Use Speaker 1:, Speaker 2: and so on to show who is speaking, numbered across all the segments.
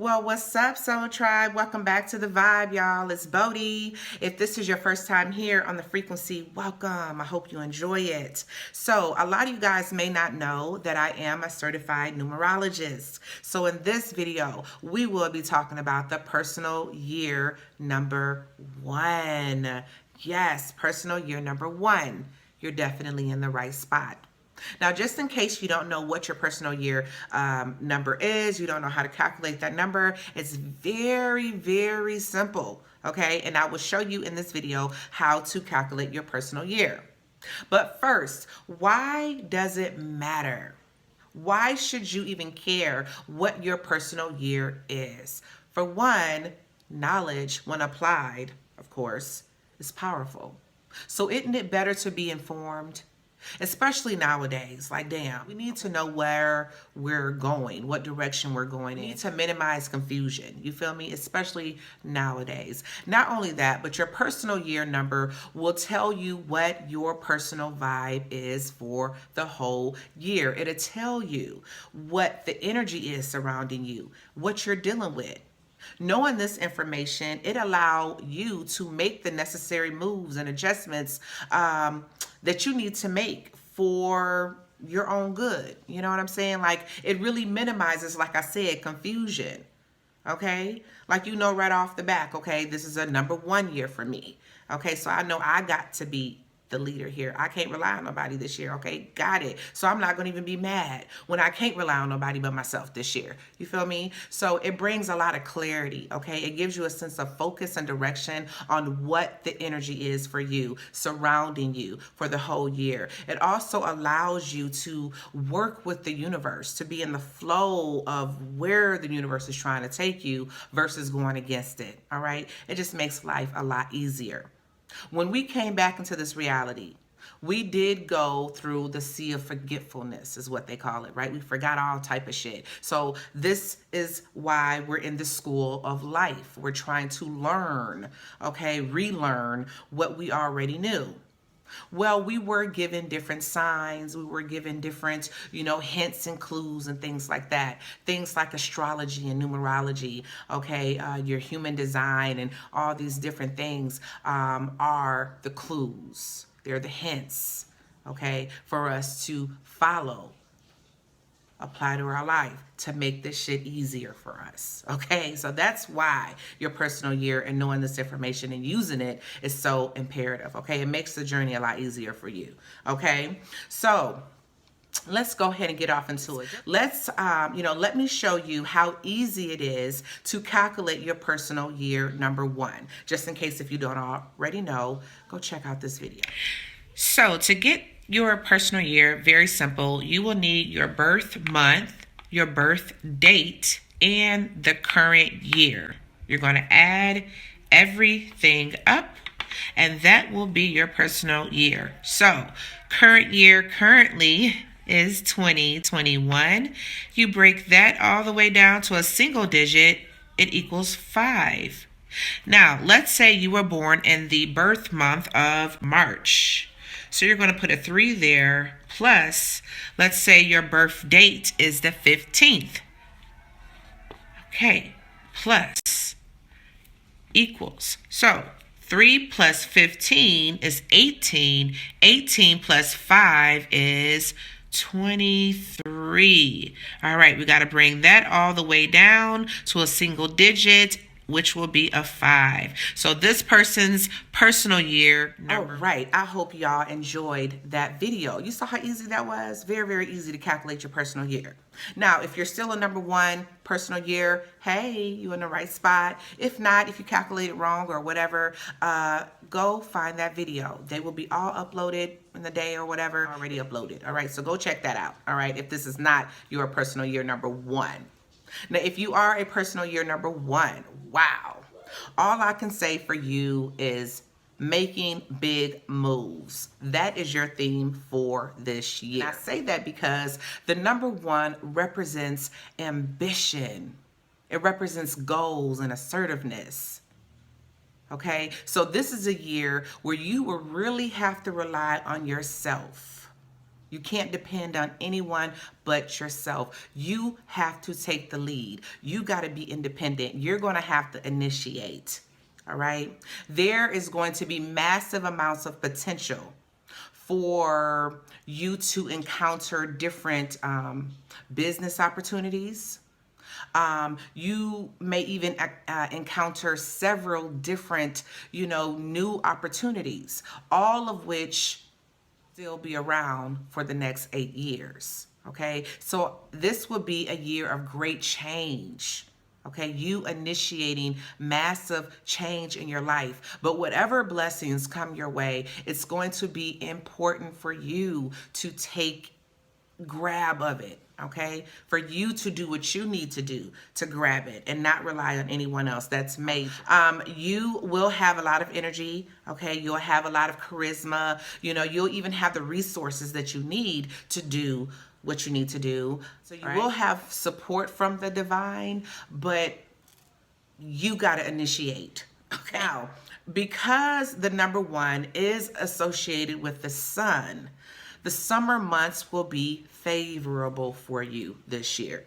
Speaker 1: Well, what's up, Soul Tribe? Welcome back to the vibe, y'all. It's Bodhi. If this is your first time here on the frequency, welcome. I hope you enjoy it. So, a lot of you guys may not know that I am a certified numerologist. So, in this video, we will be talking about the personal year number 1. Yes, personal year number 1. You're definitely in the right spot. Now, just in case you don't know what your personal year number is, you don't know how to calculate that number, it's very, very simple, okay? And I will show you in this video how to calculate your personal year. But first, why does it matter? Why should you even care what your personal year is? For one, knowledge, when applied, of course, is powerful. So isn't it better to be informed? Especially nowadays, like damn, we need to know where we're going, what direction we're going in. We need to minimize confusion. You feel me? Especially nowadays. Not only that, but your personal year number will tell you what your personal vibe is for the whole year. It'll tell you what the energy is surrounding you, what you're dealing with. Knowing this information, it allows you to make the necessary moves and adjustments that you need to make for your own good. You know what I'm saying? Like, it really minimizes, like I said, confusion. Okay? Like, you know right off the back, okay, this is a number 1 year for me. Okay, so I know I got to be the leader here. I can't rely on nobody this year, okay? Got it. So I'm not going to even be mad when I can't rely on nobody but myself this year. You feel me? So it brings a lot of clarity, okay? It gives you a sense of focus and direction on what the energy is for you, surrounding you for the whole year. It also allows you to work with the universe, to be in the flow of where the universe is trying to take you versus going against it, all right? It just makes life a lot easier. When we came back into this reality, we did go through the sea of forgetfulness, is what they call it, right? We forgot all type of shit. So this is why we're in the school of life. We're trying to learn, okay, relearn what we already knew. Well, we were given different signs. We were given different, hints and clues and things like that. Things like astrology and numerology, okay, your human design and all these different things are the clues. They're the hints, okay, for us to follow, apply to our life to make this shit easier for us. Okay, so that's why your personal year and knowing this information and using it is so imperative. Okay, it makes the journey a lot easier for you. Okay, so let's go ahead and get off into it. Let's, let me show you how easy it is to calculate your personal year number 1. Just in case if you don't already know, go check out this video. So to get your personal year, very simple. You will need your birth month, your birth date, and the current year. You're going to add everything up, and that will be your personal year. So current year currently is 2021. You break that all the way down to a single digit, it equals 5. Now, let's say you were born in the birth month of March. So you're going to put a 3 there, plus, let's say your birth date is the 15th. Okay, plus, equals. So 3 plus 15 is 18. 18 plus 5 is 23. All right, we got to bring that all the way down to a single digit, which will be a 5. So this person's personal year number. All right, I hope y'all enjoyed that video. You saw how easy that was? Very, very easy to calculate your personal year. Now, if you're still a number 1 personal year, hey, you're in the right spot. If not, if you calculate it wrong or whatever, go find that video. They will be all uploaded in the day or whatever, already uploaded. All right, so go check that out. All right, if this is not your personal year number 1. Now, if you are a personal year number 1, wow. All I can say for you is making big moves. That is your theme for this year. And I say that because the number 1 represents ambition. It represents goals and assertiveness. Okay, so this is a year where you will really have to rely on yourself. You can't depend on anyone but yourself. You have to take the lead. You got to be independent. You're going to have to initiate. All right. There is going to be massive amounts of potential for you to encounter different business opportunities. You may even encounter several different, new opportunities, all of which still be around for the next 8 years. Okay, so this will be a year of great change. Okay, you initiating massive change in your life. But whatever blessings come your way, it's going to be important for you to take grab of it. Okay, for you to do what you need to do to grab it and not rely on anyone else. That's major. You will have a lot of energy. Okay, you'll have a lot of charisma. You'll even have the resources that you need to do what you need to do. So you will have support from the divine, but you got to initiate. Okay. Now, because the number 1 is associated with the sun, the summer months will be favorable for you this year.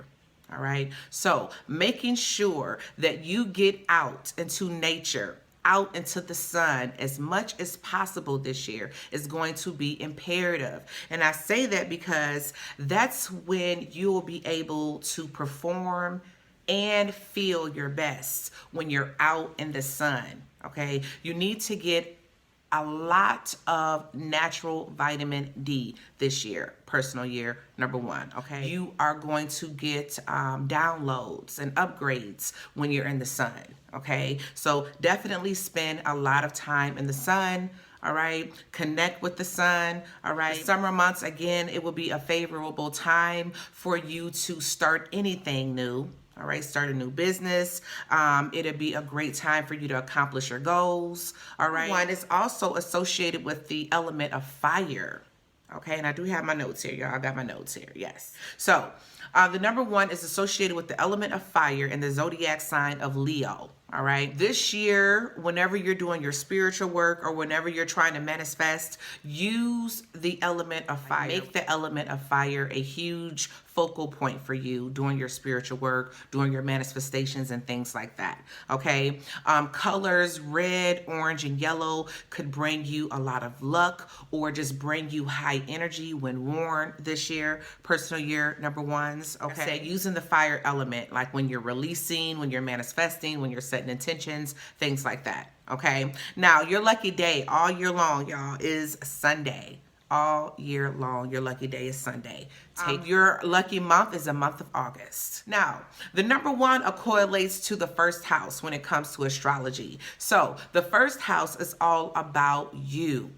Speaker 1: All right. So making sure that you get out into nature, out into the sun as much as possible this year is going to be imperative. And I say that because that's when you'll be able to perform and feel your best when you're out in the sun. Okay. You need to get a lot of natural vitamin D this year, personal year number 1. Okay, you are going to get downloads and upgrades when you're in the sun. Okay, so definitely spend a lot of time in the sun. All right, connect with the sun. All right, the summer months, again, it will be a favorable time for you to start anything new. All right, start a new business. It'll be a great time for you to accomplish your goals. All right. 1 is also associated with the element of fire. Okay, and I do have my notes here, y'all. I got my notes here. Yes. So the number 1 is associated with the element of fire in the zodiac sign of Leo. All right. This year, whenever you're doing your spiritual work or whenever you're trying to manifest, use the element of fire. Make the element of fire a huge focal point for you doing your spiritual work, doing your manifestations and things like that. Okay. Colors red, orange, and yellow could bring you a lot of luck or just bring you high energy when worn this year, personal year number 1s. Okay. Using the fire element, like when you're releasing, when you're manifesting, when you're setting intentions, things like that. Okay. Now, your lucky day all year long, y'all, is Sunday. All year long, your lucky day is Sunday. Your lucky month is the month of August. Now, the number 1 correlates to the first house when it comes to astrology. So the first house is all about you.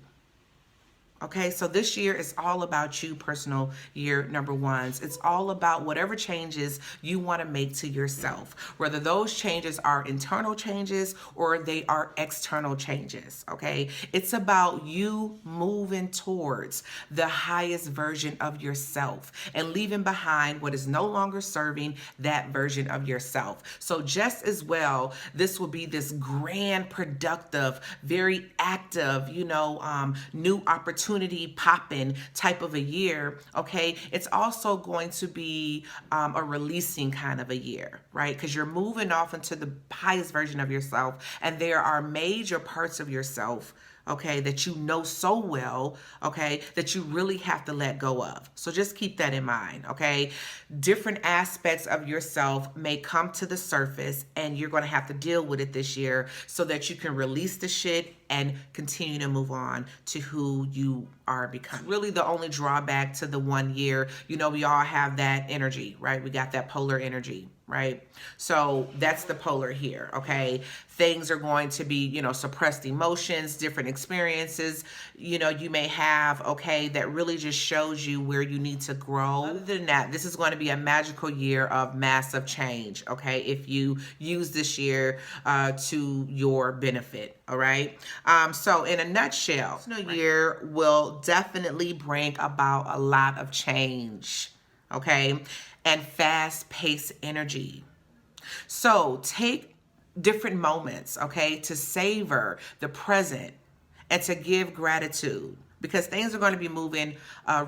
Speaker 1: Okay, so this year is all about you, personal year number 1s. It's all about whatever changes you want to make to yourself, whether those changes are internal changes or they are external changes. Okay, it's about you moving towards the highest version of yourself and leaving behind what is no longer serving that version of yourself. So just as well, this will be this grand, productive, very active, new opportunity popping type of a year. Okay, it's also going to be a releasing kind of a year, right? Because you're moving off into the highest version of yourself, and there are major parts of yourself, okay, that you know so well, okay, that you really have to let go of. So just keep that in mind, okay? Different aspects of yourself may come to the surface and you're going to have to deal with it this year so that you can release the shit and continue to move on to who you are becoming. It's really the only drawback to the 1 year. We all have that energy, right? We got that polar energy, right? So that's the polar here, okay? Things are going to be, suppressed emotions, different experiences, you may have, okay, that really just shows you where you need to grow. Other than that, this is going to be a magical year of massive change, okay, if you use this year to your benefit, all right? So in a nutshell, this new year will definitely bring about a lot of change, okay, and fast-paced energy. So take different moments, okay, to savor the present and to give gratitude because things are going to be moving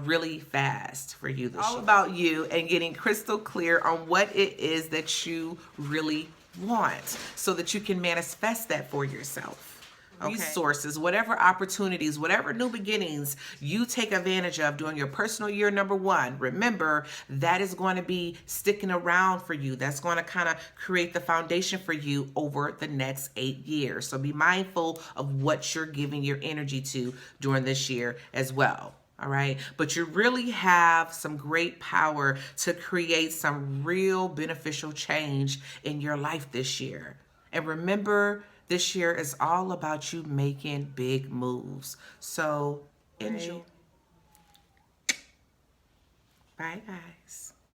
Speaker 1: really fast for you this year. All about you and getting crystal clear on what it is that you really want so that you can manifest that for yourself. Okay. Resources, whatever opportunities, whatever new beginnings you take advantage of during your personal year number 1, remember that is going to be sticking around for you. That's going to kind of create the foundation for you over the next 8 years. So be mindful of what you're giving your energy to during this year as well. All right. But you really have some great power to create some real beneficial change in your life this year. And remember, this year is all about you making big moves. So enjoy. Bye, guys.